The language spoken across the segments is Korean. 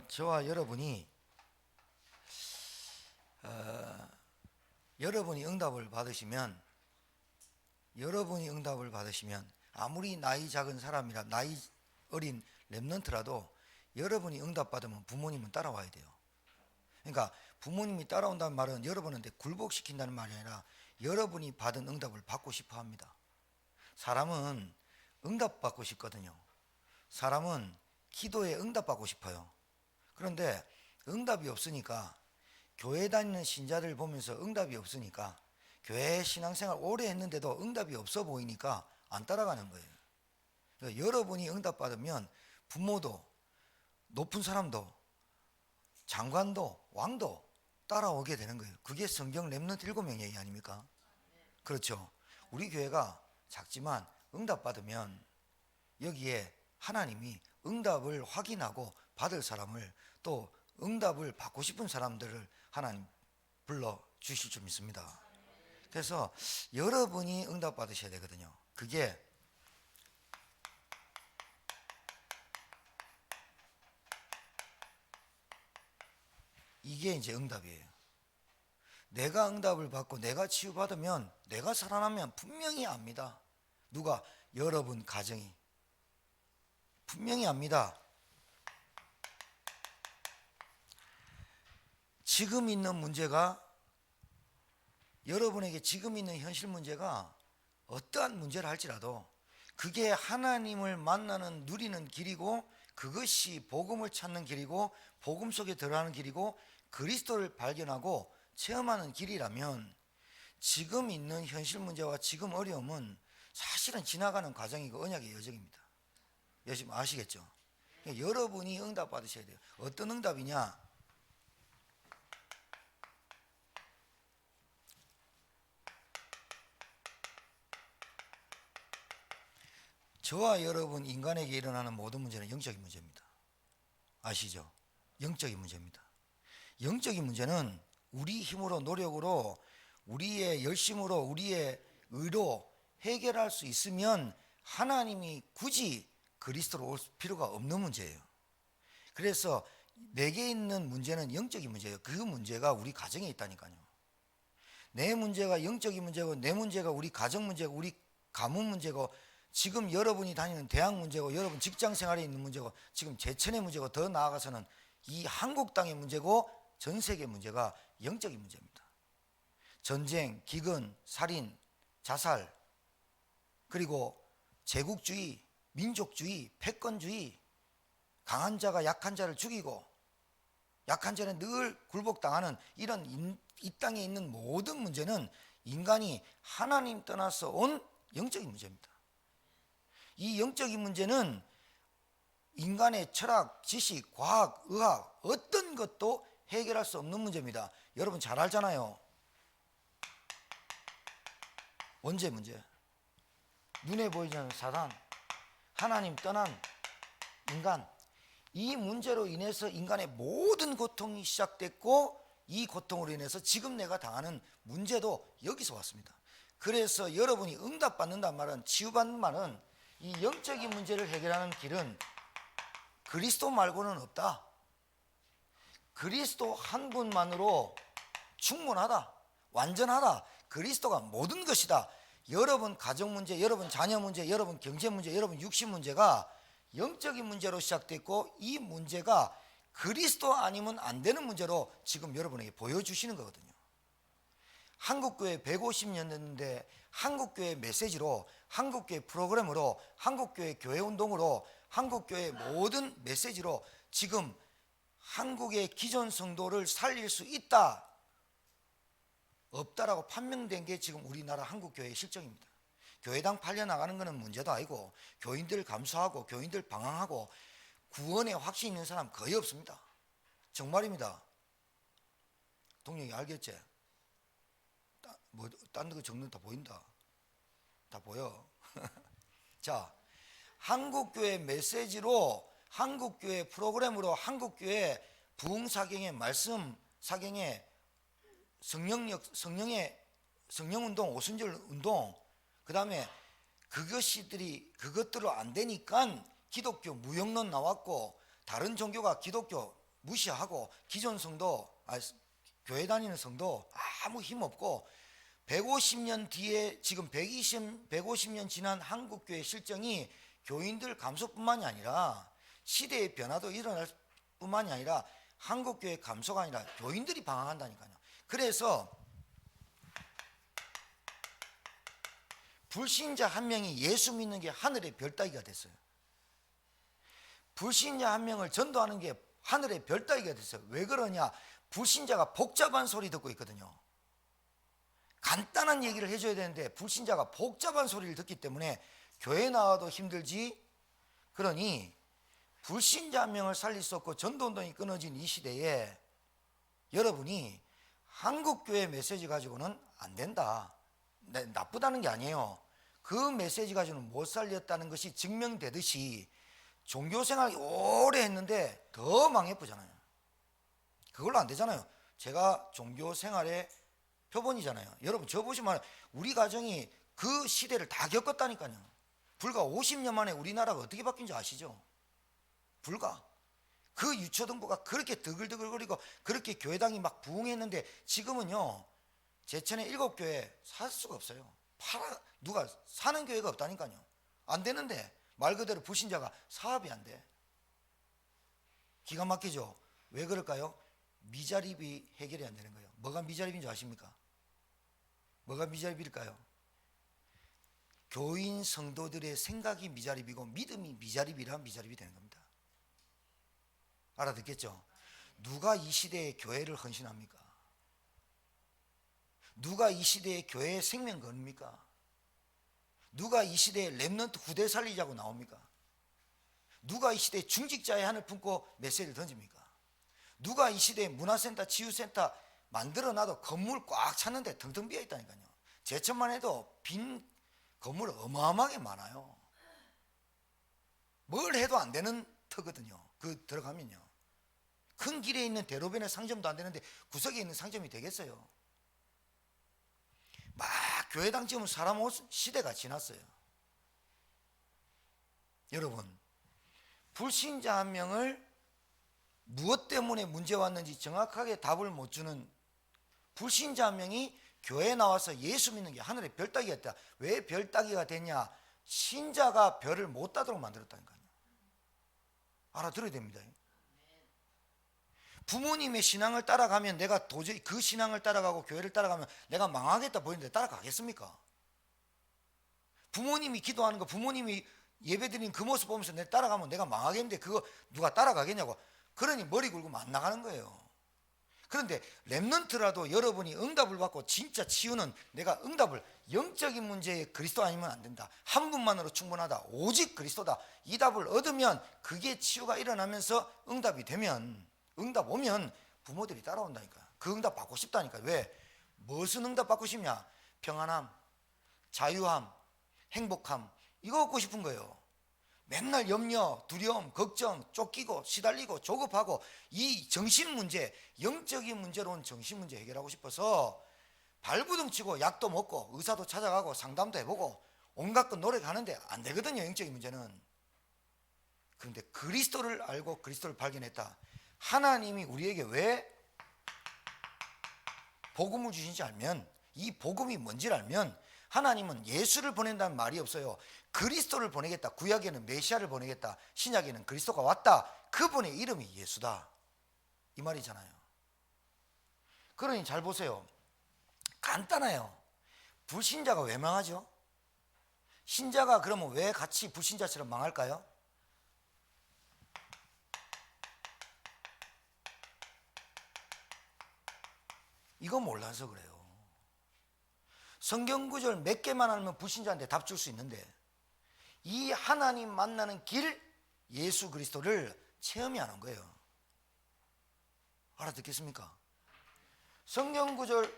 저와 여러분이 여러분이 응답을 받으시면 아무리 나이 작은 사람이라 나이 어린 랩런트라도 여러분이 응답받으면 부모님은 따라와야 돼요. 그러니까 부모님이 따라온다는 말은 여러분한테 굴복시킨다는 말이 아니라 여러분이 받은 응답을 받고 싶어 합니다. 사람은 응답받고 싶거든요. 사람은 기도에 응답받고 싶어요. 그런데 응답이 없으니까, 교회 다니는 신자들 보면서 응답이 없으니까, 교회 신앙생활 오래 했는데도 응답이 없어 보이니까 안 따라가는 거예요. 그러니까 여러분이 응답받으면 부모도, 높은 사람도, 장관도, 왕도 따라오게 되는 거예요. 그게 성경 렘넌트 7명 얘기 아닙니까? 그렇죠. 우리 교회가 작지만 응답받으면 여기에 하나님이 응답을 확인하고 받을 사람을, 또 응답을 받고 싶은 사람들을 하나님 불러 주실 줄 믿습니다. 그래서 여러분이 응답 받으셔야 되거든요. 이게 이제 응답이에요. 내가 응답을 받고 내가 치유받으면, 내가 살아나면 분명히 압니다. 누가? 여러분 가정이 분명히 압니다. 지금 있는 문제가, 여러분에게 지금 있는 현실 문제가 어떠한 문제를 할지라도 그게 하나님을 만나는, 누리는 길이고, 그것이 복음을 찾는 길이고, 복음 속에 들어가는 길이고, 그리스도를 발견하고 체험하는 길이라면, 지금 있는 현실 문제와 지금 어려움은 사실은 지나가는 과정이고 언약의 여정입니다. 여러분 아시겠죠? 그러니까 여러분이 응답 받으셔야 돼요. 어떤 응답이냐? 저와 여러분 인간에게 일어나는 모든 문제는 영적인 문제입니다. 아시죠? 영적인 문제입니다. 영적인 문제는 우리 힘으로, 노력으로, 우리의 열심으로, 우리의 의로 해결할 수 있으면 하나님이 굳이 그리스도로 올 필요가 없는 문제예요. 그래서 내게 있는 문제는 영적인 문제예요. 그 문제가 우리 가정에 있다니까요. 내 문제가 영적인 문제고, 내 문제가 우리 가정 문제고, 우리 가문 문제고, 지금 여러분이 다니는 대학 문제고, 여러분 직장 생활에 있는 문제고, 지금 제천의 문제고, 더 나아가서는 이 한국 땅의 문제고, 전 세계 문제가 영적인 문제입니다. 전쟁, 기근, 살인, 자살, 그리고 제국주의, 민족주의, 패권주의, 강한 자가 약한 자를 죽이고 약한 자는 늘 굴복당하는 이런 이 땅에 있는 모든 문제는 인간이 하나님 떠나서 온 영적인 문제입니다. 이 영적인 문제는 인간의 철학, 지식, 과학, 의학 어떤 것도 해결할 수 없는 문제입니다. 여러분 잘 알잖아요. 원죄 문제, 눈에 보이지 않는 사단, 하나님 떠난 인간, 이 문제로 인해서 인간의 모든 고통이 시작됐고, 이 고통으로 인해서 지금 내가 당하는 문제도 여기서 왔습니다. 그래서 여러분이 응답받는단 말은, 치유받는 말은, 이 영적인 문제를 해결하는 길은 그리스도 말고는 없다. 그리스도 한 분만으로 충분하다, 완전하다. 그리스도가 모든 것이다. 여러분 가정 문제, 여러분 자녀 문제, 여러분 경제 문제, 여러분 육신 문제가 영적인 문제로 시작됐고, 이 문제가 그리스도 아니면 안 되는 문제로 지금 여러분에게 보여주시는 거거든요. 한국교회 150년 됐는데, 한국교회 메시지로, 한국교회 프로그램으로, 한국교회 교회운동으로, 한국교회 모든 메시지로 지금 한국의 기존 성도를 살릴 수 있다, 없다라고 판명된 게 지금 우리나라 한국교회의 실정입니다. 교회당 팔려나가는 것은 문제도 아니고, 교인들 감수하고 교인들 방황하고 구원에 확신 있는 사람 거의 없습니다. 정말입니다. 동영이 알겠지? 딴 거 적는 다 보인다. 다 보여. 자, 한국교회 메시지로, 한국교회 프로그램으로, 한국교회 부흥사경의 말씀 사경의 성령운동, 오순절운동, 그 다음에 그것들로 안 되니까 기독교 무형론 나왔고, 다른 종교가 기독교 무시하고 기존 성도, 교회 다니는 성도 아무 힘 없고 150년 뒤에 지금 150년 지난 한국교회 실정이 교인들 감소뿐만이 아니라 시대의 변화도 일어날 뿐만이 아니라 한국교회 감소가 아니라 교인들이 방황한다니까요. 그래서 불신자 한 명이 예수 믿는 게 하늘의 별 따기가 됐어요. 불신자 한 명을 전도하는 게 하늘의 별 따기가 됐어요. 왜 그러냐? 불신자가 복잡한 소리 듣고 있거든요. 간단한 얘기를 해줘야 되는데 불신자가 복잡한 소리를 듣기 때문에 교회 나와도 힘들지. 그러니 불신자 한 명을 살릴 수 없고 전도운동이 끊어진 이 시대에 여러분이 한국교회 메시지 가지고는 안 된다, 나쁘다는 게 아니에요. 그 메시지 가지고는 못 살렸다는 것이 증명되듯이 종교생활 오래 했는데 더 망해쁘잖아요. 그걸로 안 되잖아요. 제가 종교생활의 표본이잖아요. 여러분 저 보시면 우리 가정이 그 시대를 다 겪었다니까요. 불과 50년 만에 우리나라가 어떻게 바뀐 줄 아시죠? 불과 그 유초등부가 그렇게 드글드글거리고 그렇게 교회당이 막 부흥했는데 지금은요 제천의 7교회 살 수가 없어요. 누가 사는 교회가 없다니까요. 안 되는데 말 그대로 불신자가 사업이 안 돼. 기가 막히죠. 왜 그럴까요? 미자립이 해결이 안 되는 거예요. 뭐가 미자립인 줄 아십니까? 뭐가 미자립일까요? 교인 성도들의 생각이 미자립이고 믿음이 미자립이라 미자립이 되는 겁니다. 알아듣겠죠? 누가 이 시대에 교회를 헌신합니까? 누가 이 시대에 교회의 생명 겁니까? 누가 이 시대에 렘넌트 후대 살리자고 나옵니까? 누가 이 시대에 중직자의 한을 품고 메시지를 던집니까? 누가 이 시대에 문화센터, 치유센터 만들어놔도 건물 꽉 찼는데 텅텅 비어있다니까요. 제천만 해도 빈 건물 어마어마하게 많아요. 뭘 해도 안 되는 터거든요. 그 들어가면요. 큰 길에 있는 대로변의 상점도 안 되는데 구석에 있는 상점이 되겠어요? 막 교회당 지으면 사람 올 시대가 지났어요. 여러분, 불신자 한 명을 무엇 때문에 문제 왔는지 정확하게 답을 못 주는 불신자 한 명이 교회에 나와서 예수 믿는 게 하늘의 별 따기가 됐다. 왜 별 따기가 됐냐? 신자가 별을 못 따도록 만들었다니까요. 알아들어야 됩니다. 부모님의 신앙을 따라가면 내가 도저히 그 신앙을 따라가고 교회를 따라가면 내가 망하겠다 보이는데 따라가겠습니까? 부모님이 기도하는 거, 부모님이 예배드리는 그 모습 보면서 내가 따라가면 내가 망하겠는데 그거 누가 따라가겠냐고. 그러니 머리 굴고 안 나가는 거예요. 그런데 렘넌트라도 여러분이 응답을 받고 진짜 치유는 내가 응답을 영적인 문제에 그리스도 아니면 안 된다. 한 분만으로 충분하다. 오직 그리스도다. 이 답을 얻으면 그게 치유가 일어나면서 응답이 되면 응답 오면 부모들이 따라온다니까. 그 응답 받고 싶다니까. 왜? 무슨 응답 받고 싶냐? 평안함, 자유함, 행복함. 이거 얻고 싶은 거예요. 맨날 염려, 두려움, 걱정, 쫓기고 시달리고 조급하고 이 정신 문제, 영적인 문제로 온 정신 문제 해결하고 싶어서 발부둥 치고 약도 먹고 의사도 찾아가고 상담도 해보고 온갖 것 노력하는데 안 되거든요. 영적인 문제는. 그런데 그리스도를 알고 그리스도를 발견했다. 하나님이 우리에게 왜 복음을 주신지 알면, 이 복음이 뭔지를 알면 하나님은 예수를 보낸다는 말이 없어요. 그리스도를 보내겠다. 구약에는 메시아를 보내겠다. 신약에는 그리스도가 왔다. 그분의 이름이 예수다. 이 말이잖아요. 그러니 잘 보세요. 간단해요. 불신자가 왜 망하죠? 신자가 그러면 왜 같이 불신자처럼 망할까요? 이거 몰라서 그래요. 성경 구절 몇 개만 알면 불신자한테 답 줄 수 있는데 이 하나님 만나는 길 예수 그리스도를 체험이 안 한 거예요. 알아듣겠습니까? 성경 구절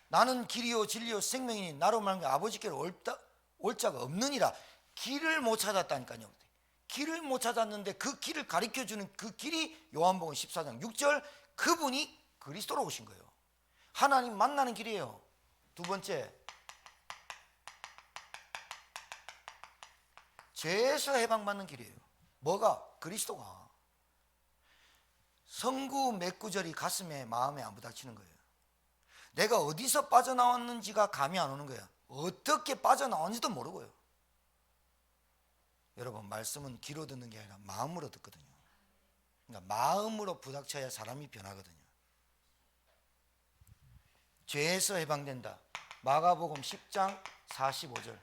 나는 길이요 진리요 생명이니 나로 말미암아 아버지께로 올 자가 없느니라. 길을 못 찾았다니까요. 길을 못 찾았는데 그 길을 가르쳐주는 그 길이 요한복음 14장 6절 그분이 그리스도로 오신 거예요. 하나님 만나는 길이에요. 두 번째, 죄에서 해방받는 길이에요. 뭐가? 그리스도가. 성구 몇 구절이 가슴에 마음에 안 부닥치는 거예요. 내가 어디서 빠져나왔는지가 감이 안 오는 거야. 어떻게 빠져나왔는지도 모르고요. 여러분, 말씀은 귀로 듣는 게 아니라 마음으로 듣거든요. 그러니까 마음으로 부닥쳐야 사람이 변하거든요. 죄에서 해방된다. 마가복음 10장 45절,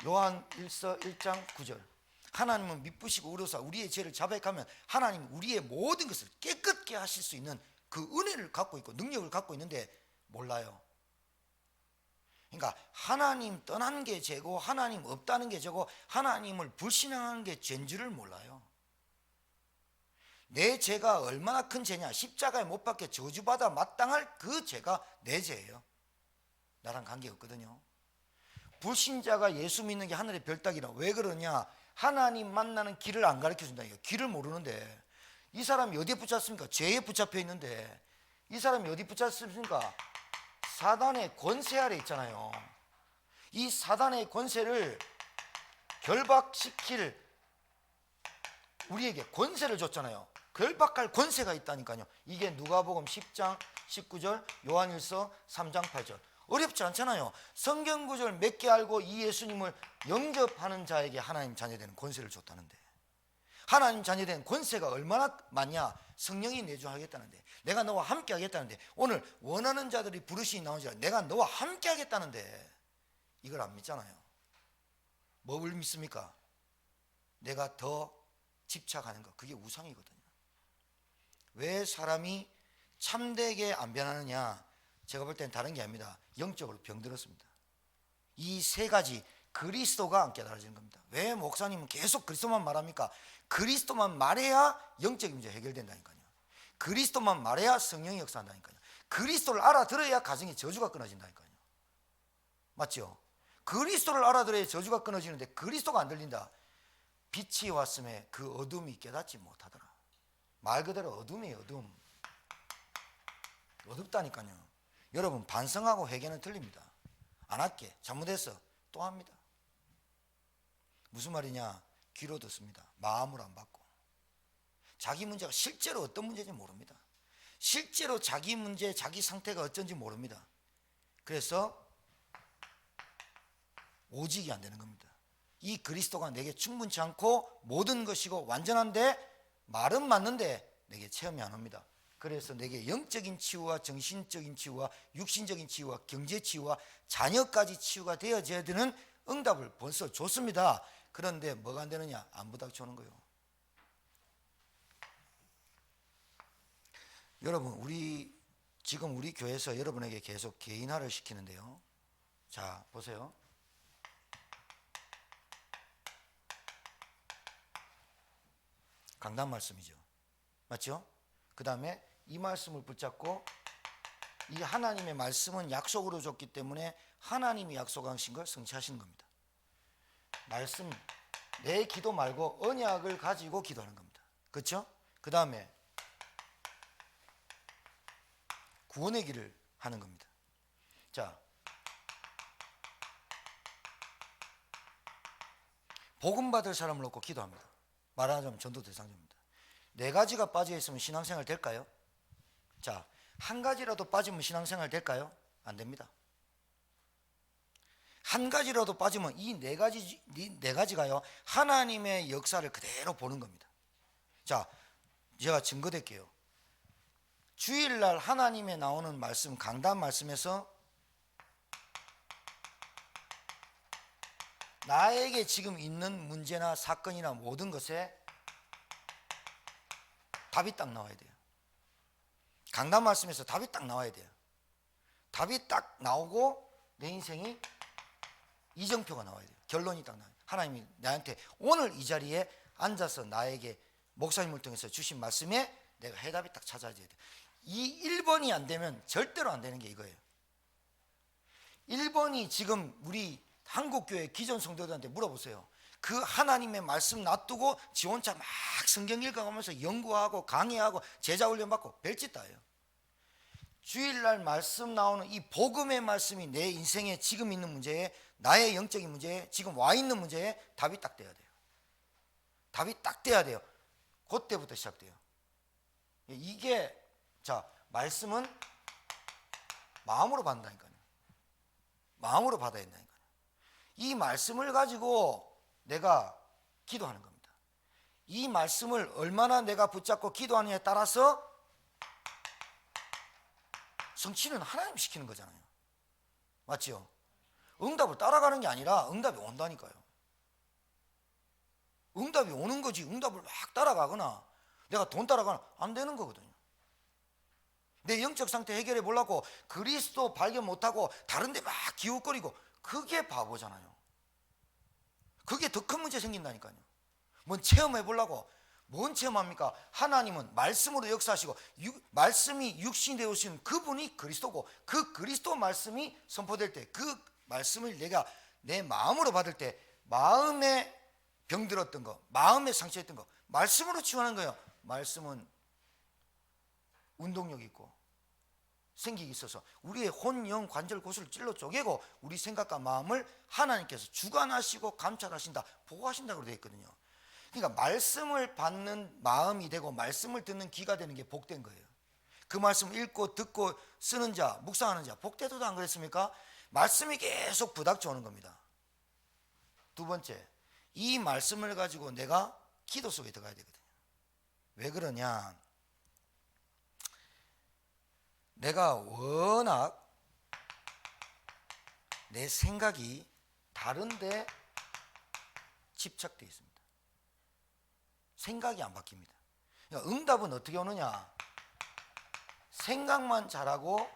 요한 1서 1장 9절. 하나님은 미쁘시고 의로사 우리의 죄를 자백하면 하나님 우리의 모든 것을 깨끗게 하실 수 있는 그 은혜를 갖고 있고 능력을 갖고 있는데 몰라요. 그러니까 하나님 떠난 게 죄고 하나님 없다는 게 죄고 하나님을 불신앙하는 게 죄인 줄을 몰라요. 내 죄가 얼마나 큰 죄냐. 십자가에 못 박혀 저주받아 마땅할 그 죄가 내 죄예요. 나랑 관계없거든요. 불신자가 예수 믿는 게 하늘의 별 따기라. 왜 그러냐. 하나님 만나는 길을 안 가르쳐준다. 길을 모르는데 이 사람이 어디에 붙잡습니까? 죄에 붙잡혀 있는데 이 사람이 어디 붙잡습니까? 사단의 권세 아래 있잖아요. 이 사단의 권세를 결박시킬 우리에게 권세를 줬잖아요. 결박할 권세가 있다니까요. 이게 누가복음 10장 19절, 요한일서 3장 8절. 어렵지 않잖아요. 성경 구절 몇 개 알고 이 예수님을 영접하는 자에게 하나님 자녀되는 권세를 줬다는데, 하나님 자녀된 권세가 얼마나 많냐. 성령이 내주하겠다는데, 내가 너와 함께 하겠다는데, 오늘 원하는 자들이 부르시니 나오지 않아 내가 너와 함께 하겠다는데 이걸 안 믿잖아요. 뭘 믿습니까? 내가 더 집착하는 것, 그게 우상이거든요. 왜 사람이 참되게 안 변하느냐? 제가 볼 때는 다른 게 아닙니다. 영적으로 병들었습니다. 이 세 가지 그리스도가 안 깨달아지는 겁니다. 왜 목사님은 계속 그리스도만 말합니까? 그리스도만 말해야 영적인 문제 해결된다니까요. 그리스도만 말해야 성령이 역사한다니까요. 그리스도를 알아들어야 가정의 저주가 끊어진다니까요. 맞죠? 그리스도를 알아들어야 저주가 끊어지는데 그리스도가 안 들린다. 빛이 왔음에 그 어둠이 깨닫지 못하더라. 말 그대로 어둠이에요. 어둠. 어둡다니까요. 여러분, 반성하고 회개는 틀립니다. 안 할게, 잘못했어, 또 합니다. 무슨 말이냐? 귀로 듣습니다. 마음으로 안 받고. 자기 문제가 실제로 어떤 문제인지 모릅니다. 실제로 자기 문제, 자기 상태가 어쩐지 모릅니다. 그래서 오직이 안 되는 겁니다. 이 그리스도가 내게 충분치 않고 모든 것이고 완전한데 말은 맞는데 내게 체험이 안 옵니다. 그래서 내게 영적인 치유와 정신적인 치유와 육신적인 치유와 경제 치유와 자녀까지 치유가 되어져야 되는 응답을 벌써 줬습니다. 그런데 뭐가 안 되느냐? 안 부닥쳐오는 거예요. 여러분, 지금 우리 교회에서 여러분에게 계속 개인화를 시키는데요. 자, 보세요. 강단 말씀이죠. 맞죠? 그 다음에 이 말씀을 붙잡고, 이 하나님의 말씀은 약속으로 줬기 때문에 하나님이 약속하신 걸 성취하시는 겁니다. 말씀, 내 기도 말고 언약을 가지고 기도하는 겁니다. 그렇죠? 그 다음에 구원의 길을 하는 겁니다. 자, 복음 받을 사람을 놓고 기도합니다. 말하자면 전도 대상자입니다. 네 가지가 빠져 있으면 신앙생활 될까요? 자, 한 가지라도 빠지면 신앙생활 될까요? 안 됩니다. 한 가지라도 빠지면 이 네 가지가요, 하나님의 역사를 그대로 보는 겁니다. 자, 제가 증거 될게요. 주일날 하나님의 나오는 말씀, 강단 말씀에서 나에게 지금 있는 문제나 사건이나 모든 것에 답이 딱 나와야 돼요. 강단 말씀에서 답이 딱 나와야 돼요. 답이 딱 나오고 내 인생이 이정표가 나와야 돼요. 결론이 딱 나와요. 하나님이 나한테 오늘 이 자리에 앉아서 나에게 목사님을 통해서 주신 말씀에 내가 해답이 딱 찾아져야 돼요. 이 1번이 안 되면 절대로 안 되는 게 이거예요. 1번이 지금 우리 한국교회 기존 성도들한테 물어보세요. 그 하나님의 말씀 놔두고 지 혼자 막 성경 읽어가면서 연구하고 강의하고 제자 훈련 받고 별짓 다 해요. 주일날 말씀 나오는 이 복음의 말씀이 내 인생에 지금 있는 문제에, 나의 영적인 문제에, 지금 와 있는 문제에 답이 딱 돼야 돼요. 답이 딱 돼야 돼요. 그때부터 시작돼요. 이게 자, 말씀은 마음으로 받는다니까요. 마음으로 받아야 된다니까요. 이 말씀을 가지고 내가 기도하는 겁니다. 이 말씀을 얼마나 내가 붙잡고 기도하느냐에 따라서 성취는 하나님 시키는 거잖아요. 맞죠? 응답을 따라가는 게 아니라 응답이 온다니까요. 응답이 오는 거지. 응답을 막 따라가거나 내가 돈 따라가나 안 되는 거거든요. 내 영적 상태 해결해 보려고 그리스도 발견 못하고 다른 데 막 기웃거리고 그게 바보잖아요. 그게 더 큰 문제 생긴다니까요. 뭔 체험해 보려고 뭔 체험합니까? 하나님은 말씀으로 역사하시고 말씀이 육신이 되오신 그분이 그리스도고 그 그리스도 말씀이 선포될 때 그 말씀을 내가 내 마음으로 받을 때 마음에 병들었던 거, 마음에 상처했던 거 말씀으로 치유하는 거예요. 말씀은 운동력이 있고 생기기 있어서 우리의 혼, 영, 관절, 고수를 찔러 쪼개고 우리 생각과 마음을 하나님께서 주관하시고 감찰하신다, 보호하신다고 되어 있거든요. 그러니까 말씀을 받는 마음이 되고 말씀을 듣는 귀가 되는 게 복된 거예요. 그 말씀을 읽고 듣고 쓰는 자, 묵상하는 자 복되도도 안 그랬습니까? 말씀이 계속 부닥쳐 오는 겁니다. 두 번째, 이 말씀을 가지고 내가 기도 속에 들어가야 되거든요. 왜 그러냐? 내가 워낙 내 생각이 다른데 집착되어 있습니다. 생각이 안 바뀝니다. 그러니까 응답은 어떻게 오느냐? 생각만 잘하고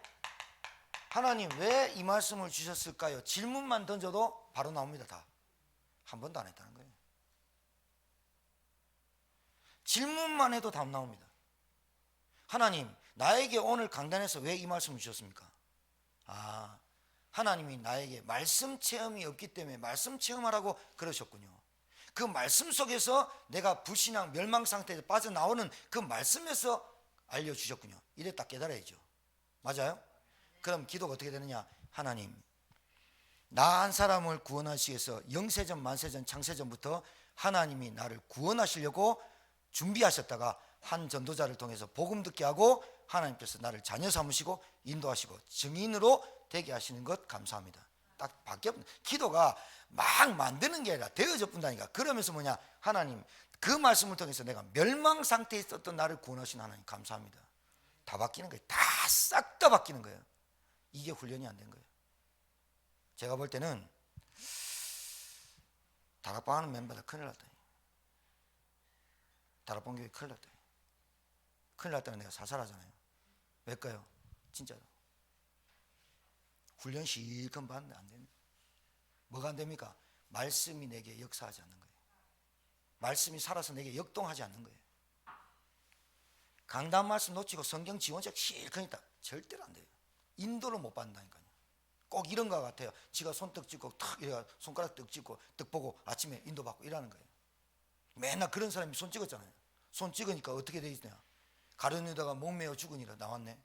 하나님 왜 이 말씀을 주셨을까요? 질문만 던져도 바로 나옵니다. 다. 한 번도 안 했다는 거예요. 질문만 해도 답 나옵니다. 하나님 나에게 오늘 강단에서 왜 이 말씀을 주셨습니까? 아, 하나님이 나에게 말씀 체험이 없기 때문에 말씀 체험하라고 그러셨군요. 그 말씀 속에서 내가 불신앙 멸망 상태에서 빠져나오는 그 말씀에서 알려주셨군요. 이래 딱 깨달아야죠. 맞아요? 그럼 기도가 어떻게 되느냐? 하나님 나 한 사람을 구원하시기 위해서 영세전 만세전 창세전부터 하나님이 나를 구원하시려고 준비하셨다가 한 전도자를 통해서 복음 듣게 하고 하나님께서 나를 자녀 삼으시고 인도하시고 증인으로 되게 하시는 것 감사합니다. 딱 바뀌어. 기도가 막 만드는 게 아니라 되어져 본다니까. 그러면서 뭐냐? 하나님 그 말씀을 통해서 내가 멸망 상태에 있었던 나를 구원하신 하나님 감사합니다. 다 바뀌는 거예요. 다 싹 다 바뀌는 거예요. 이게 훈련이 안 된 거예요. 제가 볼 때는 다락방 하는 멤버들 큰일 났다. 다락방 교회 큰일 났다. 큰일 났다는 내가 살살하잖아요. 왜일까요? 진짜로 훈련 실컷 받는데 안 됩니다. 뭐가 안 됩니까? 말씀이 내게 역사하지 않는 거예요. 말씀이 살아서 내게 역동하지 않는 거예요. 강단 말씀 놓치고 성경 지원책 실컷 있다. 절대로 안 돼요. 인도를 못 받는다니까요. 꼭 이런 거 같아요. 지가 손떡 짚고 탁 이래가 손가락 떡 짚고 떡 보고 아침에 인도 받고 이러는 거예요. 맨날 그런 사람이 손 찍었잖아요. 손 찍으니까 어떻게 돼 있냐? 가려내다가 목 메어 죽으니라 나왔네.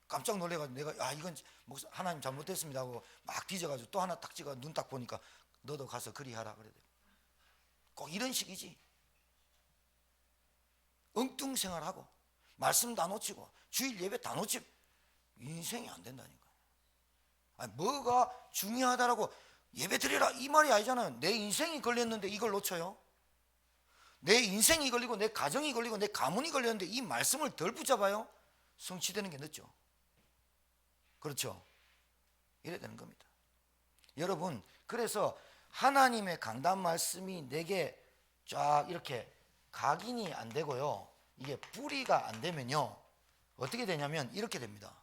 깜짝 놀래가지고 내가 이건 하나님 잘못했습니다 하고 막 뒤져가지고 또 하나 딱 찍어 눈 딱 보니까 너도 가서 그리하라 그래. 꼭 이런 식이지. 엉뚱 생활하고 말씀 다 놓치고 주일 예배 다 놓치고 인생이 안 된다니까. 아니, 뭐가 중요하다라고 예배 드리라 이 말이 아니잖아요. 내 인생이 걸렸는데 이걸 놓쳐요. 내 인생이 걸리고 내 가정이 걸리고 내 가문이 걸렸는데 이 말씀을 덜 붙잡아요. 성취되는 게 늦죠. 그렇죠. 이래야 되는 겁니다. 여러분 그래서 하나님의 강단 말씀이 내게 쫙 이렇게 각인이 안 되고요. 이게 뿌리가 안 되면요. 어떻게 되냐면 이렇게 됩니다.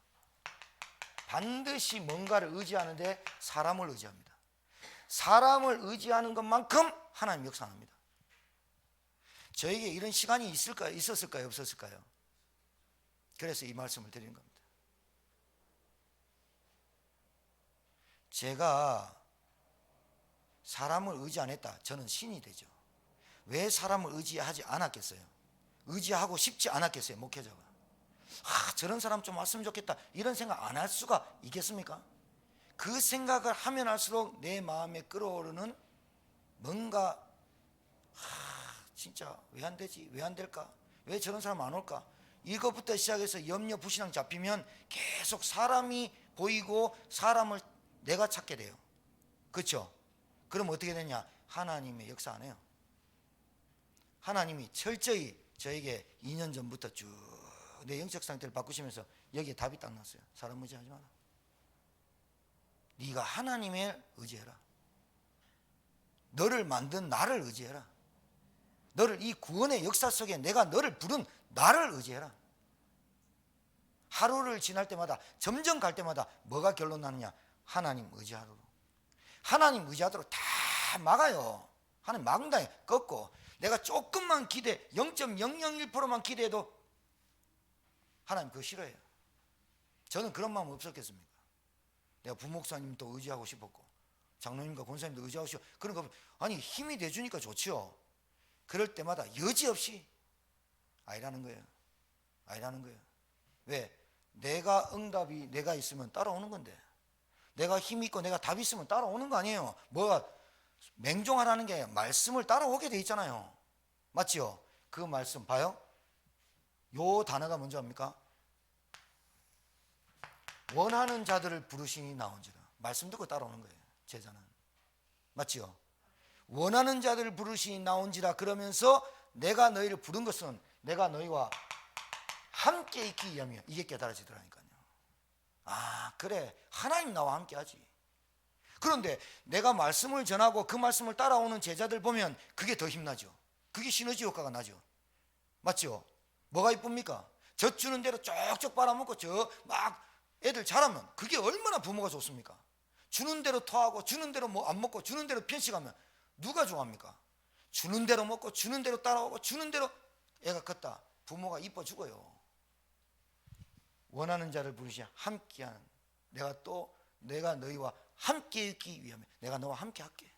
반드시 뭔가를 의지하는데 사람을 의지합니다. 사람을 의지하는 것만큼 하나님 역사합니다. 저에게 이런 시간이 있었을까요? 없었을까요? 그래서 이 말씀을 드리는 겁니다. 제가 사람을 의지 안 했다. 저는 신이 되죠. 왜 사람을 의지하지 않았겠어요? 의지하고 싶지 않았겠어요? 목회자가. 저런 사람 좀 왔으면 좋겠다. 이런 생각 안 할 수가 있겠습니까? 그 생각을 하면 할수록 내 마음에 끌어오르는 뭔가 진짜 왜 안 되지? 왜 안 될까? 왜 저런 사람 안 올까? 이것부터 시작해서 염려 불신앙 잡히면 계속 사람이 보이고 사람을 내가 찾게 돼요. 그렇죠? 그럼 어떻게 되냐? 하나님의 역사 안 해요. 하나님이 철저히 저에게 2년 전부터 쭉 내 영적 상태를 바꾸시면서 여기에 답이 딱 났어요. 사람 의지하지 마라. 네가 하나님을 의지해라. 너를 만든 나를 의지해라. 너를 이 구원의 역사 속에 내가 너를 부른 나를 의지해라. 하루를 지날 때마다 점점 갈 때마다 뭐가 결론 나느냐? 하나님 의지하도록. 하나님 의지하도록 다 막아요. 하나님 막는다. 꺾고 내가 조금만 기대 0.001%만 기대해도 하나님 그거 싫어해요. 저는 그런 마음 없었겠습니까? 내가 부목사님도 의지하고 싶었고 장로님과 권사님도 의지하고 싶고 그런 거 아니 힘이 돼주니까 좋죠. 그럴 때마다 여지없이 아니라는 거예요. 아니라는 거예요. 왜? 내가 응답이 내가 있으면 따라오는 건데 내가 힘이 있고 내가 답이 있으면 따라오는 거 아니에요. 뭐가 맹종하라는 게 말씀을 따라오게 돼 있잖아요. 맞죠? 그 말씀 봐요. 요 단어가 뭔지 압니까? 원하는 자들을 부르시니 나온지라. 말씀 듣고 따라오는 거예요. 제자는. 맞죠? 원하는 자들을 부르시니 나온지라. 그러면서 내가 너희를 부른 것은 내가 너희와 함께 있기 위함이야. 이게 깨달아지더라니까요. 아 그래 하나님 나와 함께 하지. 그런데 내가 말씀을 전하고 그 말씀을 따라오는 제자들 보면 그게 더 힘나죠. 그게 시너지 효과가 나죠. 맞죠? 뭐가 이쁩니까? 젖 주는 대로 쪽쪽 빨아먹고 저 막 애들 자라면 그게 얼마나 부모가 좋습니까? 주는 대로 토하고 주는 대로 뭐 안 먹고 주는 대로 편식하면 누가 좋아합니까? 주는 대로 먹고 주는 대로 따라오고 주는 대로 애가 컸다. 부모가 이뻐 죽어요. 원하는 자를 부르시 함께하는 내가 너희와 함께 있기 위함에 내가 너와 함께 할게.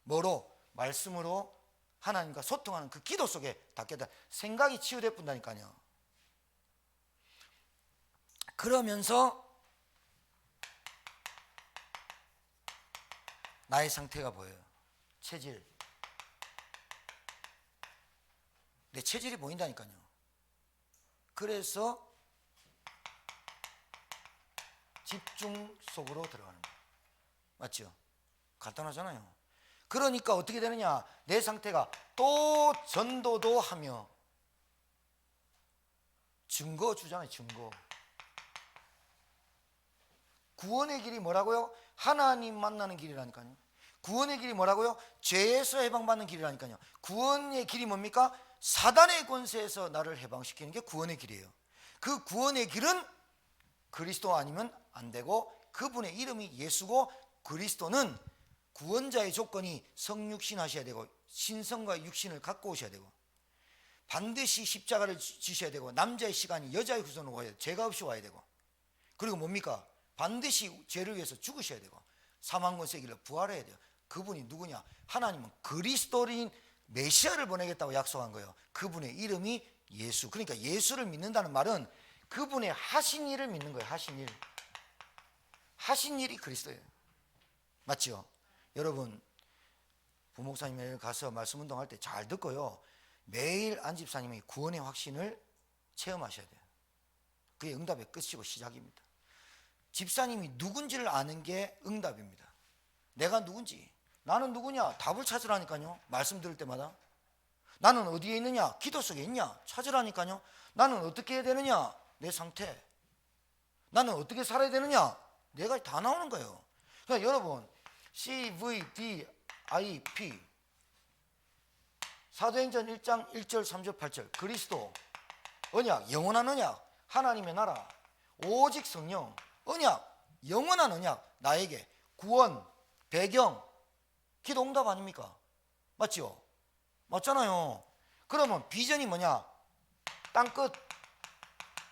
뭐로? 말씀으로 하나님과 소통하는 그 기도 속에 닿겠다. 생각이 치유될 뿐다니까요. 그러면서 나의 상태가 보여요. 체질. 내 체질이 보인다니까요. 그래서 집중 속으로 들어가는 거예요. 맞죠? 간단하잖아요. 그러니까 어떻게 되느냐? 내 상태가 또 전도도 하며 증거 주잖아요. 증거. 구원의 길이 뭐라고요? 하나님 만나는 길이라니까요. 구원의 길이 뭐라고요? 죄에서 해방받는 길이라니까요. 구원의 길이 뭡니까? 사단의 권세에서 나를 해방시키는 게 구원의 길이에요. 그 구원의 길은 그리스도 아니면 안 되고 그분의 이름이 예수고 그리스도는 구원자의 조건이 성육신 하셔야 되고 신성과 육신을 갖고 오셔야 되고 반드시 십자가를 지셔야 되고 남자의 시간이 여자의 후손으로 와야 되고 죄가 없이 와야 되고 그리고 뭡니까? 반드시 죄를 위해서 죽으셔야 되고 사망권세 길로 부활해야 돼요. 그분이 누구냐? 하나님은 그리스도인 메시아를 보내겠다고 약속한 거예요. 그분의 이름이 예수. 그러니까 예수를 믿는다는 말은 그분의 하신 일을 믿는 거예요. 하신 일. 하신 일이 그리스도예요. 맞죠? 여러분 부목사님에 가서 말씀 운동할 때 잘 듣고요. 매일 안집사님이 구원의 확신을 체험하셔야 돼요. 그게 응답의 끝이고 시작입니다. 집사님이 누군지를 아는 게 응답입니다. 내가 누군지, 나는 누구냐? 답을 찾으라니까요. 말씀 들을 때마다. 나는 어디에 있느냐? 기도 속에 있냐? 찾으라니까요. 나는 어떻게 해야 되느냐? 내 상태. 나는 어떻게 살아야 되느냐? 내가 다 나오는 거예요. 그러니까 여러분 CVDIP 사도행전 1장 1절 3절 8절 그리스도 언약 영원한 언약 하나님의 나라 오직 성령 언약 영원한 언약 나에게 구원 배경 기도 응답 아닙니까? 맞죠? 맞잖아요. 그러면 비전이 뭐냐?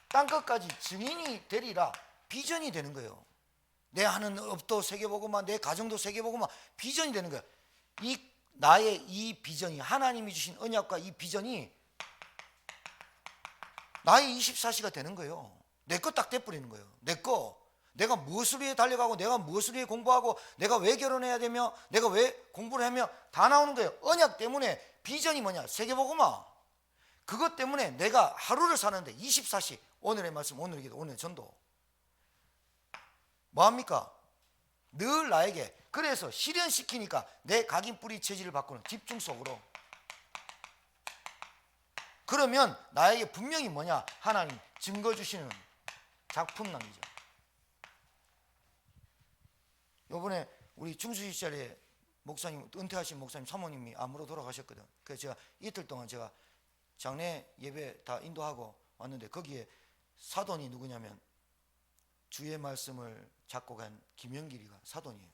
땅끝까지 증인이 되리라. 비전이 되는 거예요. 내 하는 업도 새겨보고만 내 가정도 새겨보고만 비전이 되는 거예요. 나의 이 비전이 하나님이 주신 언약과 이 비전이 나의 24시가 되는 거예요. 내 거 딱 돼버리는 거예요. 내 거. 내가 무엇을 위해 달려가고 내가 무엇을 위해 공부하고 내가 왜 결혼해야 되며 내가 왜 공부를 하며 다 나오는 거예요. 언약 때문에 비전이 뭐냐? 새겨보고만. 그것 때문에 내가 하루를 사는데 24시 오늘의 말씀, 오늘의 기도, 오늘의 전도 뭐합니까? 늘 나에게, 그래서 실현시키니까 내 각인 뿌리 체질을 바꾸는 집중 속으로. 그러면 나에게 분명히 뭐냐? 하나님 증거 주시는 작품 남기죠. 요번에 우리 중수 시절에 목사님, 은퇴하신 목사님 사모님이 암으로 돌아가셨거든. 그래서 제가 이틀 동안 제가 장례 예배 다 인도하고 왔는데, 거기에 사돈이 누구냐면 주의 말씀을 작곡한 김영길이가 사돈이에요.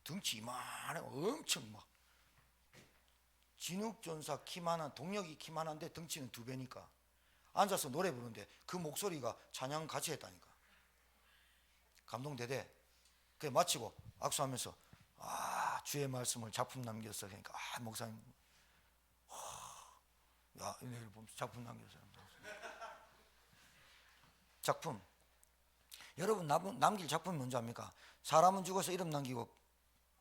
덩치 이만해, 엄청 막 진흙전사 키만한, 동력이 키만한데 덩치는 2배니까 앉아서 노래 부르는데 그 목소리가 찬양 같이 했다니까. 감동되대. 그래 마치고 악수하면서 주의 말씀을 작품 남겼어. 그러니까 목사님, 야, 내일 보면서 작품 남겼어요. 작품. 여러분 남길 작품이 뭔지 압니까? 사람은 죽어서 이름 남기고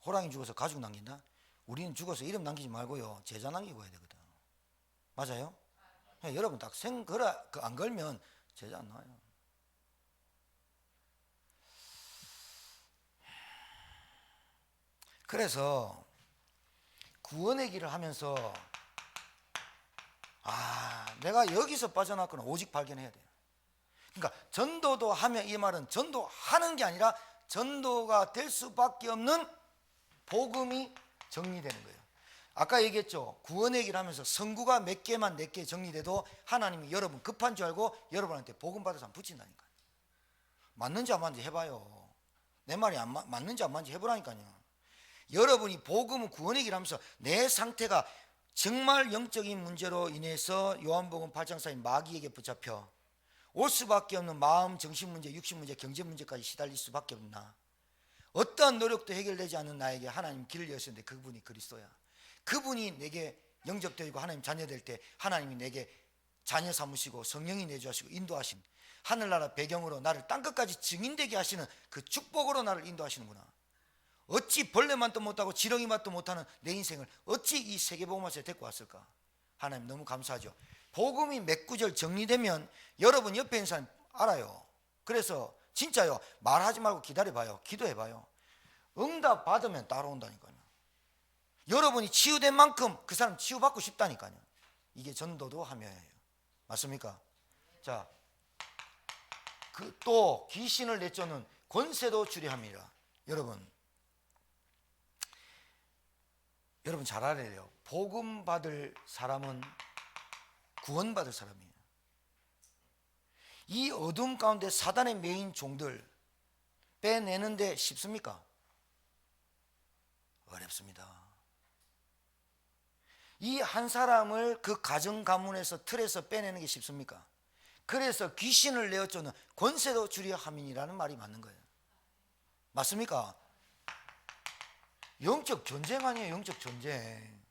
호랑이 죽어서 가죽 남긴다? 우리는 죽어서 이름 남기지 말고요, 제자 남기고 해야 되거든. 맞아요? 여러분 딱 안 걸면 제자 안 나와요. 그래서 구원의 길을 하면서 내가 여기서 빠져나왔구나 오직 발견해야 돼요. 그러니까 전도도 하면, 이 말은 전도하는 게 아니라 전도가 될 수밖에 없는 복음이 정리되는 거예요. 아까 얘기했죠. 구원의 길 하면서 성구가 몇 개만 4개 정리돼도 하나님이 여러분 급한 줄 알고 여러분한테 복음 받아서 안 붙인다니까. 맞는지 안 맞는지 해봐요. 내 말이 맞는지 안 맞는지 해보라니까요. 여러분이 복음은 구원의 길 하면서 내 상태가 정말 영적인 문제로 인해서 요한복음 8장 4인 마귀에게 붙잡혀 올 수밖에 없는 마음, 정신 문제, 육신 문제, 경제 문제까지 시달릴 수밖에 없나. 어떠한 노력도 해결되지 않는 나에게 하나님 길을 여셨는데 그분이 그리스도야. 그분이 내게 영접되고 하나님 자녀 될 때 하나님이 내게 자녀 삼으시고 성령이 내주하시고 인도하신, 하늘나라 배경으로 나를 땅끝까지 증인되게 하시는 그 축복으로 나를 인도하시는구나. 어찌 벌레 맛도 못하고 지렁이 맛도 못하는 내 인생을 어찌 이 세계복음화서에 데리고 왔을까. 하나님 너무 감사하죠. 복음이 몇 구절 정리되면 여러분 옆에 있는 사람 알아요. 그래서 진짜요, 말하지 말고 기다려봐요. 기도해봐요. 응답 받으면 따라온다니까요. 여러분이 치유된 만큼 그 사람 치유받고 싶다니까요. 이게 전도도 하며예요. 맞습니까? 자, 또 귀신을 내쫓는 권세도 주리함이라. 여러분 잘 알아야 돼요. 복음 받을 사람은 구원받을 사람이에요. 이 어둠 가운데 사단의 메인 종들 빼내는데 쉽습니까? 어렵습니다. 이 한 사람을 그 가정 가문에서 틀에서 빼내는 게 쉽습니까? 그래서 귀신을 내어쫓는 권세도 주리야 함이니라는 말이 맞는 거예요. 맞습니까? 영적 전쟁 아니에요. 영적 전쟁.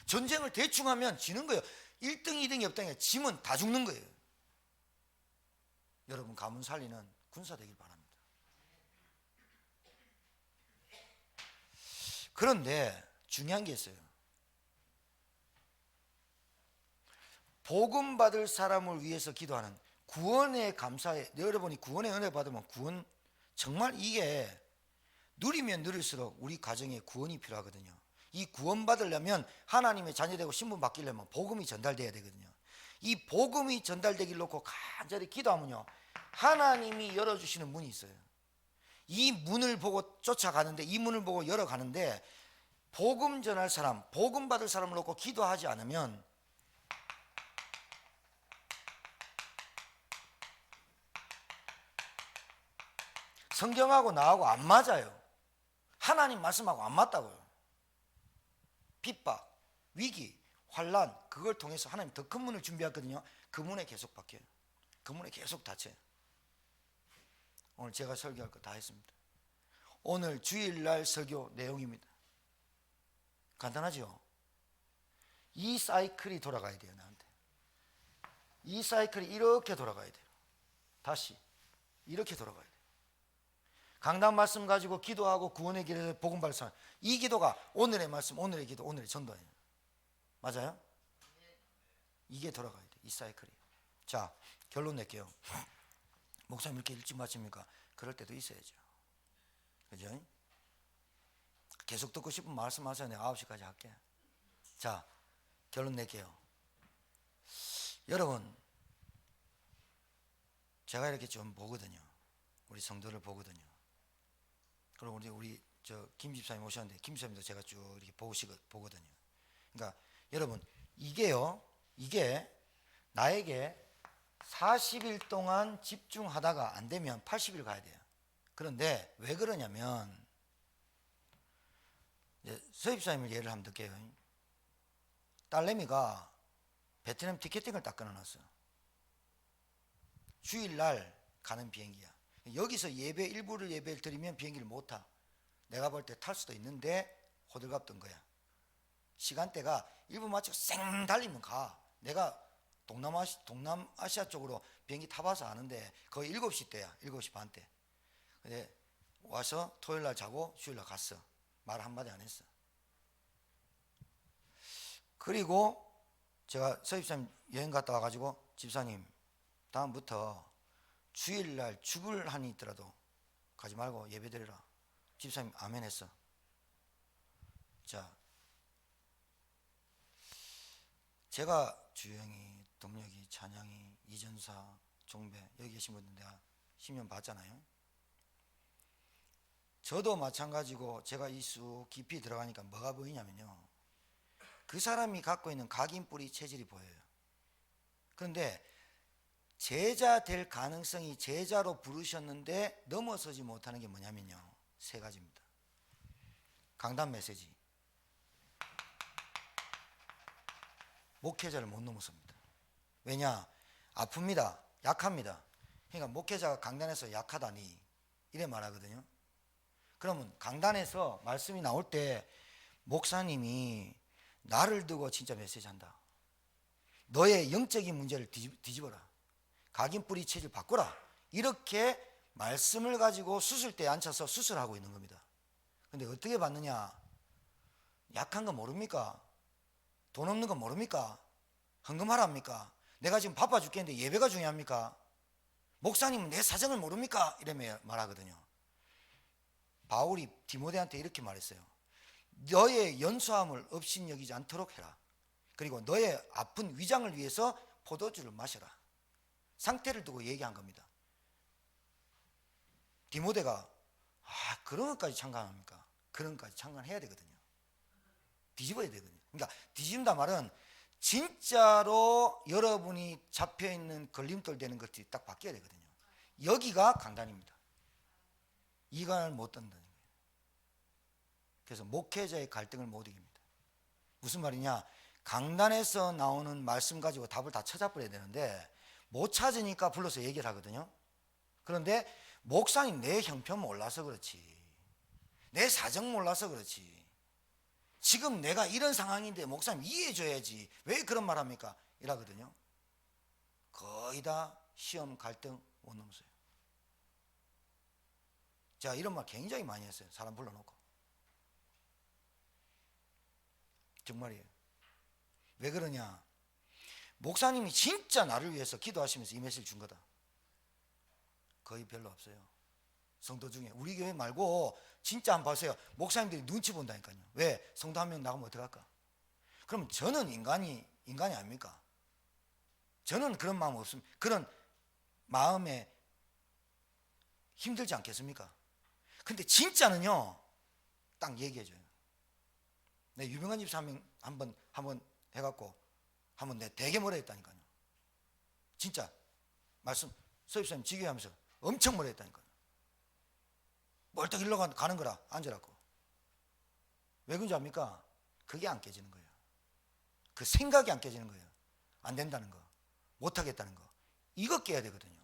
전쟁을 대충 하면 지는 거예요. 1등 2등이 없다니까. 지면 다 죽는 거예요. 여러분 가문 살리는 군사 되길 바랍니다. 그런데 중요한 게 있어요. 복음 받을 사람을 위해서 기도하는 구원의 감사에, 여러분이 구원의 은혜 받으면 구원, 정말 이게 누리면 누릴수록 우리 가정에 구원이 필요하거든요. 이 구원 받으려면 하나님의 자녀되고 신분 바뀌려면 복음이 전달돼야 되거든요. 이 복음이 전달되길 놓고 간절히 기도하면요, 하나님이 열어주시는 문이 있어요. 이 문을 보고 쫓아가는데, 이 문을 보고 열어가는데, 복음 전할 사람, 복음 받을 사람을 놓고 기도하지 않으면 성경하고 나하고 안 맞아요. 하나님 말씀하고 안 맞다고요. 핍박, 위기, 환란, 그걸 통해서 하나님 더 큰 문을 준비했거든요. 그 문에 계속 박혀요. 그 문에 계속 닫혀요. 오늘 제가 설교할 거 다 했습니다. 오늘 주일날 설교 내용입니다. 간단하죠? 이 사이클이 돌아가야 돼요. 나한테 이 사이클이 이렇게 돌아가야 돼요. 다시 이렇게 돌아가야 돼요. 강단 말씀 가지고 기도하고 구원의 길에서 복음 발산, 이 기도가 오늘의 말씀, 오늘의 기도, 오늘의 전도예요. 맞아요? 이게 돌아가야 돼. 이 사이클이. 자, 결론 낼게요. 목사님 이렇게 일찍 마칩니까? 그럴 때도 있어야죠. 그죠? 계속 듣고 싶은 말씀하세요. 내가 9시까지 할게. 자, 결론 낼게요. 여러분, 제가 이렇게 좀 보거든요. 우리 성도를 보거든요. 그리고 우리 김 집사님 오셨는데 김 집사님도 제가 쭉 이렇게 보거든요. 그러니까 여러분, 이게 나에게 40일 동안 집중하다가 안 되면 80일 가야 돼요. 그런데 왜 그러냐면, 서입사님을 예를 한번 들게요. 딸내미가 베트남 티켓팅을 딱 끊어놨어요. 주일날 가는 비행기야. 여기서 일부를 예배를 드리면 비행기를 못 타. 내가 볼 때 탈 수도 있는데 호들갑 뜬 거야. 시간대가 1분 맞추고 쌩 달리면 가. 내가 동남아시아 쪽으로 비행기 타봐서 아는데 거의 7시 때야. 7시 반 때. 근데 와서 토요일날 자고 주일날 갔어. 말 한마디 안 했어. 그리고 제가 서입사님 여행 갔다 와가지고, 집사님 다음부터 주일날 죽을 한이 있더라도 가지 말고 예배 드리라. 집사님 아멘 했어. 자, 제가 주영이, 동력이, 찬양이, 이전사, 종배 여기 계신 분들 내가 10년 봤잖아요. 저도 마찬가지고 제가 이 쑥 깊이 들어가니까 뭐가 보이냐면요, 그 사람이 갖고 있는 각인뿌리 체질이 보여요. 그런데 제자 될 가능성이, 제자로 부르셨는데 넘어서지 못하는 게 뭐냐면요, 3가지입니다. 강단 메시지, 목회자를 못 넘어섭니다. 왜냐? 아픕니다. 약합니다. 그러니까 목회자가 강단에서 약하다니 이래 말하거든요. 그러면 강단에서 말씀이 나올 때 목사님이 나를 두고 진짜 메시지한다. 너의 영적인 문제를 뒤집어라. 각인뿌리 체질 바꿔라. 이렇게 말씀을 가지고 수술대에 앉혀서 수술하고 있는 겁니다. 근데 어떻게 받느냐? 약한 거 모릅니까? 돈 없는 거 모릅니까? 헌금하랍니까? 내가 지금 바빠 죽겠는데 예배가 중요합니까? 목사님은 내 사정을 모릅니까? 이러며 말하거든요. 바울이 디모데한테 이렇게 말했어요. 너의 연소함을 업신여기지 않도록 해라. 그리고 너의 아픈 위장을 위해서 포도주를 마셔라. 상태를 두고 얘기한 겁니다. 디모데가 그런 것까지 참관합니까? 그런 것까지 참관해야 되거든요. 뒤집어야 되거든요. 그러니까 뒤집는다 말은 진짜로 여러분이 잡혀있는 걸림돌 되는 것들이 딱 바뀌어야 되거든요. 여기가 강단입니다. 이관을 못 던다는 거예요. 그래서 목회자의 갈등을 못 이깁니다. 무슨 말이냐? 강단에서 나오는 말씀 가지고 답을 다 찾아버려야 되는데 못 찾으니까 불러서 얘기를 하거든요. 그런데 목사님 내 형편 몰라서 그렇지, 내 사정 몰라서 그렇지, 지금 내가 이런 상황인데 목사님 이해해 줘야지 왜 그런 말 합니까? 이러거든요. 거의 다 시험 갈등 못 넘어서요. 제가 이런 말 굉장히 많이 했어요. 사람 불러놓고. 정말이에요. 왜 그러냐? 목사님이 진짜 나를 위해서 기도하시면서 이 메시지를 준 거다. 거의 별로 없어요. 성도 중에. 우리 교회 말고 진짜 한번 보세요. 목사님들이 눈치 본다니까요. 왜? 성도 한 명 나가면 어떡할까? 그럼 저는 인간이 아닙니까? 저는 그런 마음 없습니다. 그런 마음에 힘들지 않겠습니까? 근데 진짜는요, 딱 얘기해줘요. 내 유명한 집사 한번 해갖고 한번 내 되게 뭐라 했다니까요. 진짜 말씀 서입사님 지교하면서 엄청 뭐라 했다니까요. 멀떡 일러 가는 거라 앉으라고. 왜 그런지 압니까? 그게 안 깨지는 거예요. 그 생각이 안 깨지는 거예요. 안 된다는 거, 못하겠다는 거, 이거 깨야 되거든요.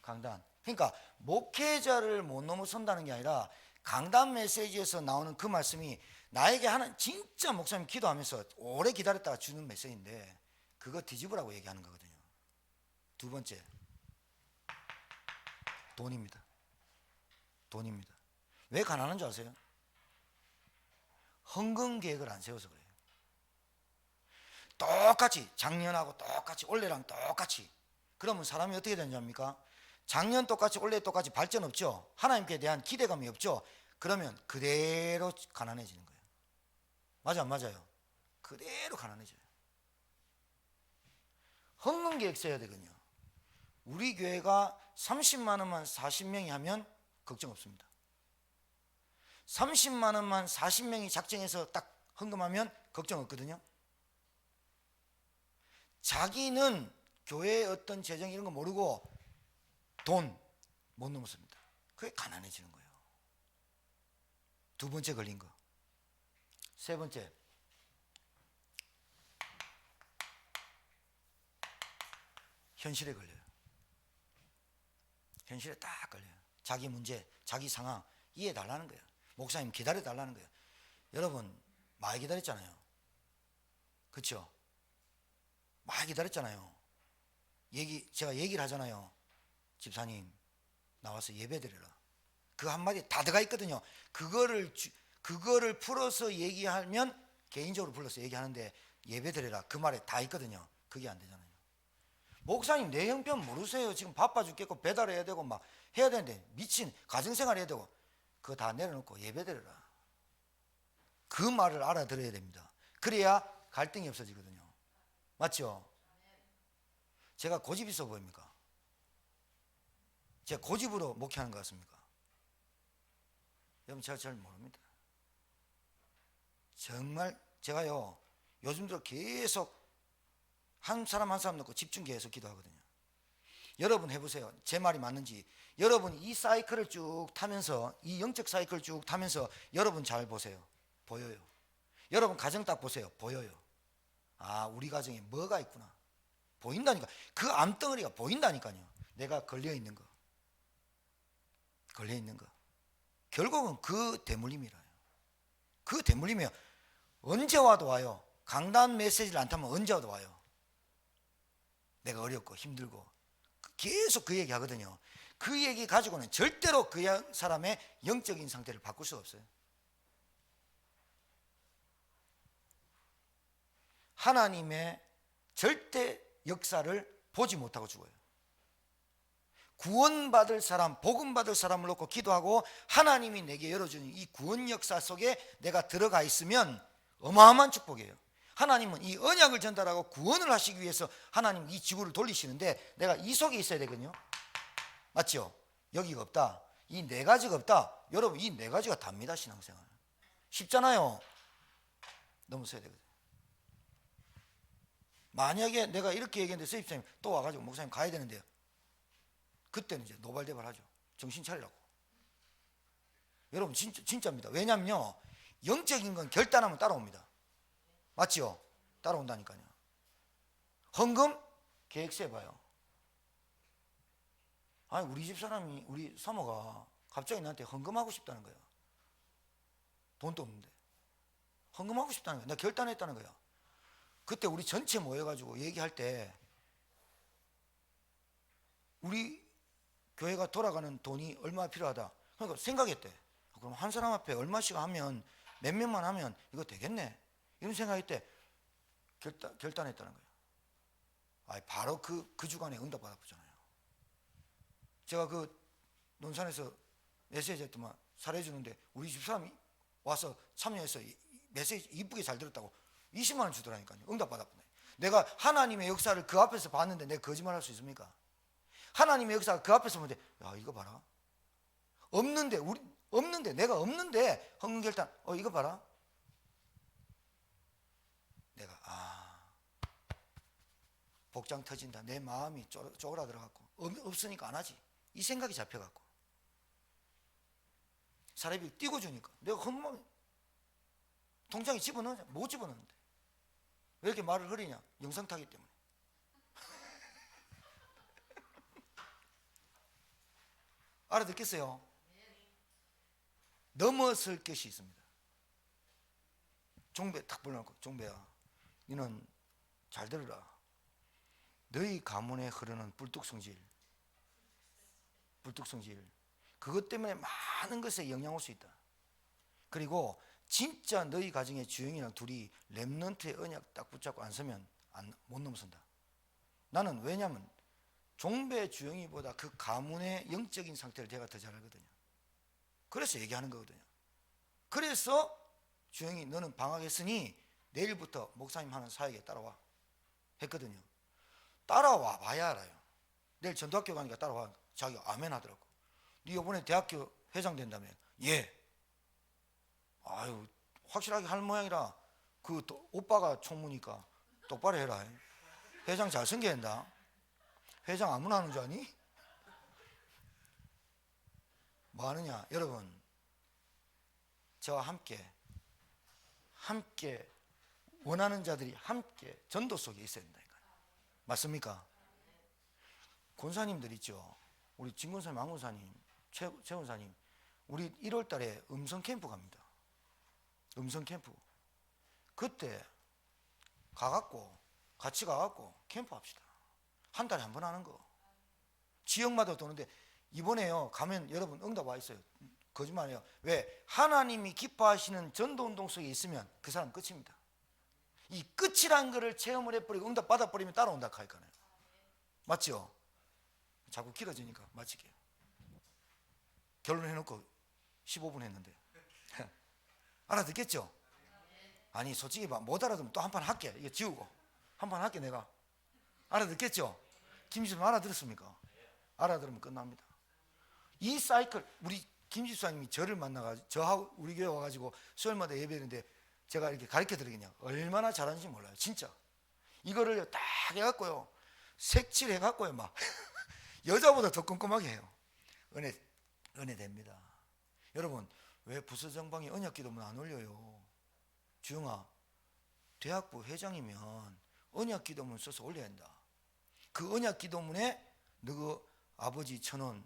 강단. 그러니까 목회자를 못 넘어선다는 게 아니라 강단 메시지에서 나오는 그 말씀이 나에게 하는, 진짜 목사님 기도하면서 오래 기다렸다가 주는 메시지인데 그거 뒤집으라고 얘기하는 거거든요. 두 번째, 돈입니다. 돈입니다. 왜 가난한 줄 아세요? 헌금 계획을 안 세워서 그래요. 똑같이 작년하고 똑같이 올해랑 똑같이. 그러면 사람이 어떻게 되냐입니까? 작년 똑같이 올해 똑같이 발전 없죠. 하나님께 대한 기대감이 없죠. 그러면 그대로 가난해지는 거예요. 맞아 안 맞아요? 그대로 가난해져요. 헌금 계획 써야 되거든요. 우리 교회가 30만 원만 40명이 하면 걱정 없습니다. 30만 원만 40명이 작정해서 딱 헌금하면 걱정 없거든요. 자기는 교회의 어떤 재정 이런 거 모르고 돈 못 넘습니다. 그게 가난해지는 거예요. 두 번째 걸린 거. 세 번째, 현실에 걸려요. 현실에 딱 걸려요. 자기 문제, 자기 상황 이해해 달라는 거예요. 목사님 기다려 달라는 거예요. 여러분 많이 기다렸잖아요. 그렇죠? 많이 기다렸잖아요. 제가 얘기를 하잖아요. 집사님 나와서 예배드려라. 그 한마디 다 들어가 있거든요. 그거를 풀어서 얘기하면 개인적으로 불러서 얘기하는데 예배드려라 그 말에 다 있거든요. 그게 안 되잖아요. 목사님 내 형편 모르세요. 지금 바빠 죽겠고 배달해야 되고 막 해야 되는데 미친 가정생활 해야 되고 그거 다 내려놓고 예배드려라. 그 말을 알아들어야 됩니다. 그래야 갈등이 없어지거든요. 맞죠? 제가 고집 있어 보입니까? 제가 고집으로 목회하는 것 같습니까? 여러분 제가 잘 모릅니다. 정말 제가요 요즘 들어 계속 한 사람 한 사람 놓고 집중해서 기도하거든요. 여러분 해보세요. 제 말이 맞는지. 여러분 이 사이클을 쭉 타면서 이 영적 사이클을 쭉 타면서 여러분 잘 보세요. 보여요. 여러분 가정 딱 보세요. 보여요. 아 우리 가정에 뭐가 있구나. 보인다니까. 그 암덩어리가 보인다니까요. 내가 걸려있는 거. 걸려있는 거. 결국은 그 대물림이라요. 그 대물림이에요. 언제 와도 와요. 강단 메시지를 안 타면 언제 와도 와요. 내가 어렵고 힘들고 계속 그 얘기 하거든요. 그 얘기 가지고는 절대로 그 사람의 영적인 상태를 바꿀 수가 없어요. 하나님의 절대 역사를 보지 못하고 죽어요. 구원받을 사람, 복음받을 사람을 놓고 기도하고 하나님이 내게 열어주는 이 구원 역사 속에 내가 들어가 있으면 어마어마한 축복이에요. 하나님은 이 언약을 전달하고 구원을 하시기 위해서 하나님 이 지구를 돌리시는데 내가 이 속에 있어야 되거든요. 맞죠? 여기가 없다. 이 네 가지가 없다. 여러분 이 네 가지가 답니다. 신앙생활. 쉽잖아요. 넘어서야 되거든요. 만약에 내가 이렇게 얘기했는데 수입사님 또 와가지고 목사님 가야 되는데요. 그때는 이제 노발대발하죠. 정신 차리라고. 여러분 진짜입니다. 왜냐면요 영적인 건 결단하면 따라옵니다. 맞죠? 따라온다니까요. 헌금 계획세봐요. 아니 우리 집사람이 우리 사모가 갑자기 나한테 헌금하고 싶다는 거예요. 돈도 없는데 헌금하고 싶다는 거예요. 내가 결단했다는 거예요. 그때 우리 전체 모여가지고 얘기할 때 우리 교회가 돌아가는 돈이 얼마 필요하다. 그러니까 생각했대. 그럼 한 사람 앞에 얼마씩 하면 몇 명만 하면 이거 되겠네. 이런 생각했대. 결단했다는 거예요. 아니, 바로 그 주간에 응답 받아보잖아요. 제가 그 논산에서 메시지 했더만 살해주는데 우리 집사람이 와서 참여해서 메시지 이쁘게 잘 들었다고 20만 원 주더라니까요. 응답 받았구나. 내가 하나님의 역사를 그 앞에서 봤는데 내가 거짓말할 수 있습니까? 하나님의 역사가 그 앞에서 보는데 야 이거 봐라. 없는데 내가 없는데 헌금 결단 이거 봐라. 내가 복장 터진다. 내 마음이 쪼그라들어갖고 없으니까 안 하지. 이 생각이 잡혀갖고 사람이 띄고 주니까 내가 헌금 통장에 집어넣냐? 못 집어넣는데 왜 이렇게 말을 흐리냐? 영상 타기 때문에. 알아듣겠어요? 넘어설 것이 있습니다. 종배 탁 불러놓고 종배야 너는 잘 들으라. 너희 가문에 흐르는 불뚝성질 그것 때문에 많은 것에 영향 올 수 있다. 그리고 진짜 너희 가정에 주영이랑 둘이 렘넌트의 언약 딱 붙잡고 안 서면 못 넘어선다. 나는 왜냐면 종배 주영이보다 그 가문의 영적인 상태를 내가 더 잘 알거든요. 그래서 얘기하는 거거든요. 그래서 주영이 너는 방학했으니 내일부터 목사님 하는 사역에 따라와 했거든요. 따라와 봐야 알아요. 내일 전도학교 가니까 따라와. 자기가 아멘 하더라고. 네 이번에 대학교 회장 된다며. 예. 아유 확실하게 할 모양이라 그 오빠가 총무니까 똑바로 해라. 회장 잘생겨야 한다. 회장 아무나 하는 줄 아니? 뭐 하느냐 여러분, 저와 함께 원하는 자들이 함께 전도 속에 있어야 된다니까요. 맞습니까? 권사님들 있죠. 우리 진권사님, 안권사님, 최권사님, 우리 1월 달에 음성 캠프 갑니다. 음성 캠프. 그때 같이 가갖고 캠프 합시다. 한 달에 한 번 하는 거. 지역마다 도는데 이번에요 가면 여러분 응답 와 있어요. 거짓말이에요. 왜? 하나님이 기뻐하시는 전도운동 속에 있으면 그 사람 끝입니다. 이 끝이란 거를 체험을 해버리고 응답 받아버리면 따라온다 하니까요. 맞죠? 자꾸 길어지니까 마칠게요. 결론해놓고 15분 했는데 알아듣겠죠? 아니 솔직히 못 알아듣으면 또 한 판 할게. 이거 지우고 한 판 할게. 내가 알아듣겠죠? 김집사님 알아들었습니까? 알아들으면 끝납니다. 이 사이클, 우리 김집사님이 저를 만나가지고 저하고 우리 교회 와가지고 수요일마다 예배했는데 제가 이렇게 가르쳐 드리겠냐, 얼마나 잘하는지 몰라요. 진짜 이거를 딱 해갖고요 색칠 해갖고요 막 여자보다 더 꼼꼼하게 해요. 은혜 됩니다. 여러분 왜 부서정방에 언약기도문 안 올려요? 주영아, 대학부 회장이면 언약기도문 써서 올려야 한다. 그 언약기도문에 너 아버지 1,000원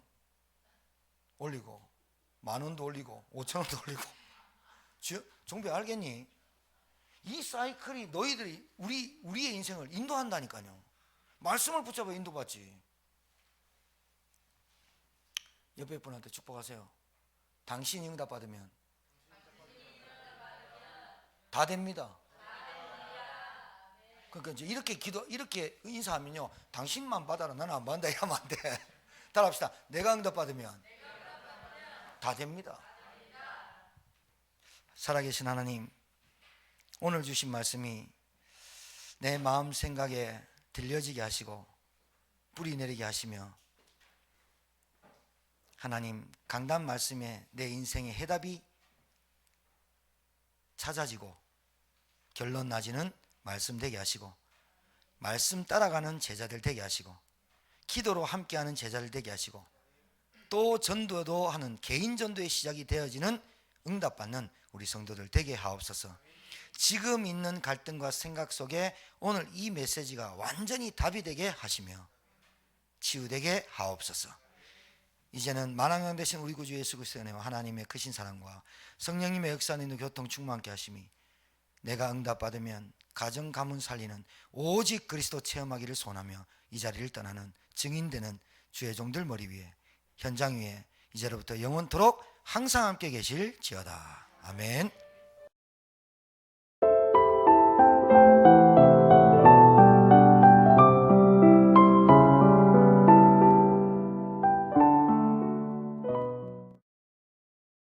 올리고 10,000원도 올리고 5,000원도 올리고. 종배 알겠니? 이 사이클이 너희들이 우리의 인생을 인도한다니까요. 말씀을 붙잡아 인도받지. 옆에 분한테 축복하세요. 당신이 응답 받으면 다 됩니다. 그러니까 이제 이렇게 인사하면요, 당신만 받아라 나는 안 받는다 이러면 안 돼. 따라합시다. 내가 응답 받으면 다 됩니다. 살아계신 하나님, 오늘 주신 말씀이 내 마음 생각에 들려지게 하시고 뿌리 내리게 하시며, 하나님 강단 말씀에 내 인생의 해답이 찾아지고 결론 나지는 말씀 되게 하시고, 말씀 따라가는 제자들 되게 하시고, 기도로 함께하는 제자들 되게 하시고, 또 전도도 하는 개인 전도의 시작이 되어지는 응답받는 우리 성도들 되게 하옵소서. 지금 있는 갈등과 생각 속에 오늘 이 메시지가 완전히 답이 되게 하시며 치유되게 하옵소서. 이제는 만왕왕 되신 우리 구주 예수 그리스도의 은혜와 하나님의 크신 사랑과 성령님의 역사는 있는 교통 충만케 하심이, 내가 응답받으면 가정 가문 살리는 오직 그리스도 체험하기를 소원하며 이 자리를 떠나는 증인되는 주의 종들 머리 위에, 현장 위에 이제로부터 영원토록 항상 함께 계실지어다. 아멘.